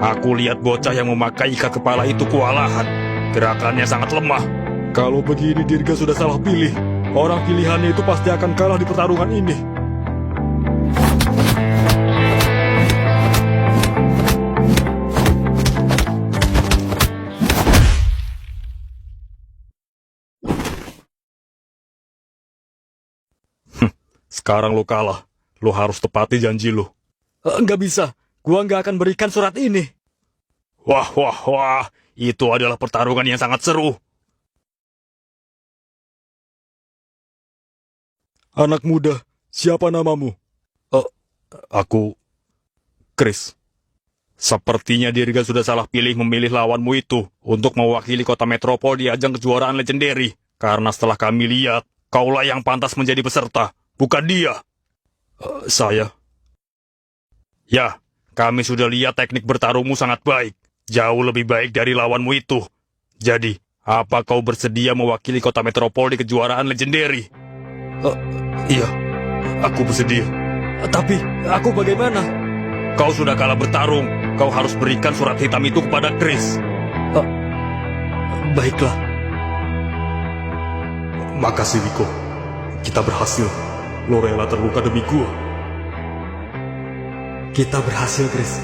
Aku lihat bocah yang memakai ikat kepala itu kewalahan. Gerakannya sangat lemah. Kalau begini Dirga sudah salah pilih. Orang pilihannya itu pasti akan kalah di pertarungan ini. Sekarang lo kalah. Lo harus tepati janji lo. Nggak bisa. Gua nggak akan berikan surat ini. Wah, wah, wah. Itu adalah pertarungan yang sangat seru. Anak muda, siapa namamu? Aku... Chris. Sepertinya Dirga sudah salah pilih memilih lawanmu itu untuk mewakili kota metropol di ajang kejuaraan legendary. Karena setelah kami lihat, kaulah yang pantas menjadi peserta, bukan dia. Saya? Ya, kami sudah lihat teknik bertarungmu sangat baik. Jauh lebih baik dari lawanmu itu. Jadi, apa kau bersedia mewakili kota metropol di kejuaraan legendary? Iya, aku bersedia. Tapi, aku bagaimana? Kau sudah kalah bertarung. Kau harus berikan surat hitam itu kepada Chris. Baiklah. Makasih, Miko. Kita berhasil. Lo rela terluka demi gua. Kita berhasil, Chris.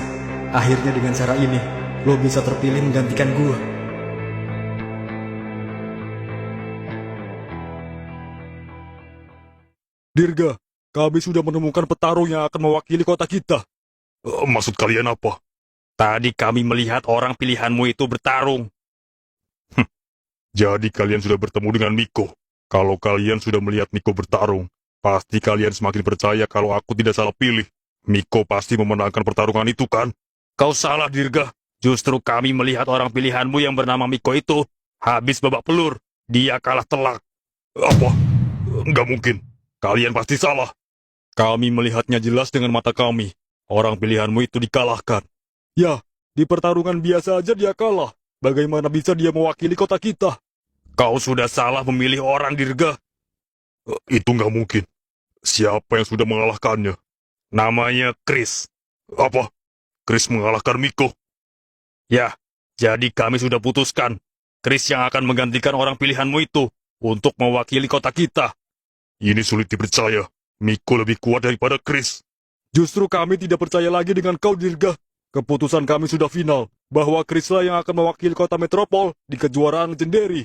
Akhirnya dengan cara ini, lo bisa terpilih menggantikan gua. Dirga, kami sudah menemukan petarung yang akan mewakili kota kita. Maksud kalian apa? Tadi kami melihat orang pilihanmu itu bertarung. Jadi kalian sudah bertemu dengan Miko. Kalau kalian sudah melihat Miko bertarung, pasti kalian semakin percaya kalau aku tidak salah pilih. Miko pasti memenangkan pertarungan itu, kan? Kau salah, Dirga. Justru kami melihat orang pilihanmu yang bernama Miko itu habis babak pelur. Dia kalah telak. Apa? Nggak mungkin. Kalian pasti salah. Kami melihatnya jelas dengan mata kami. Orang pilihanmu itu dikalahkan. Ya, di pertarungan biasa aja dia kalah. Bagaimana bisa dia mewakili kota kita? Kau sudah salah memilih orang, Dirga. Itu nggak mungkin. Siapa yang sudah mengalahkannya? Namanya Chris. Apa? Chris mengalahkan Miko? Ya, jadi kami sudah putuskan. Chris yang akan menggantikan orang pilihanmu itu untuk mewakili kota kita. Ini sulit dipercaya. Miko lebih kuat daripada Chris. Justru kami tidak percaya lagi dengan kau, Dirga. Keputusan kami sudah final, bahwa Chris lah yang akan mewakili kota metropol di kejuaraan legendary.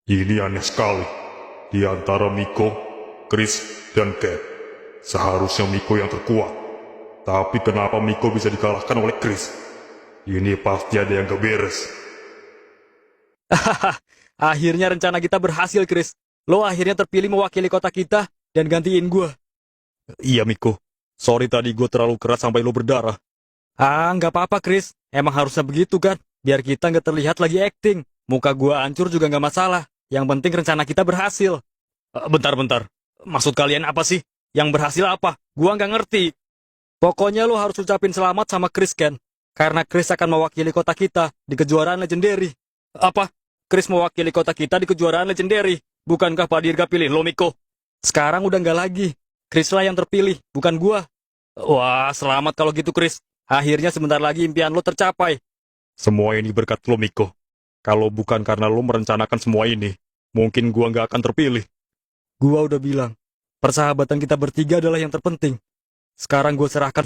Ini aneh sekali. Di antara Miko, Chris, dan Cat. Seharusnya Miko yang terkuat. Tapi kenapa Miko bisa dikalahkan oleh Chris? Ini pasti ada yang gak beres. Akhirnya rencana kita berhasil, Chris. Lo akhirnya terpilih mewakili kota kita dan gantiin gue. Iya, Miko. Sorry tadi gue terlalu keras sampai lo berdarah. Nggak apa-apa, Chris. Emang harusnya begitu, kan? Biar kita nggak terlihat lagi acting. Muka gue hancur juga nggak masalah. Yang penting rencana kita berhasil. Bentar. Maksud kalian apa sih? Yang berhasil apa? Gue nggak ngerti. Pokoknya lo harus ucapin selamat sama Chris, Ken. Karena Chris akan mewakili kota kita di kejuaraan legendary. Apa? Chris mewakili kota kita di kejuaraan legendary. Bukankah Pak Dirga pilih lo, Miko? Sekarang udah nggak lagi. Chris lah yang terpilih, bukan gua. Wah, selamat kalau gitu, Chris. Akhirnya sebentar lagi impian lo tercapai. Semua ini berkat lo, Miko. Kalau bukan karena lo merencanakan semua ini, mungkin gua nggak akan terpilih. Gua udah bilang, persahabatan kita bertiga adalah yang terpenting. Sekarang gua serahkan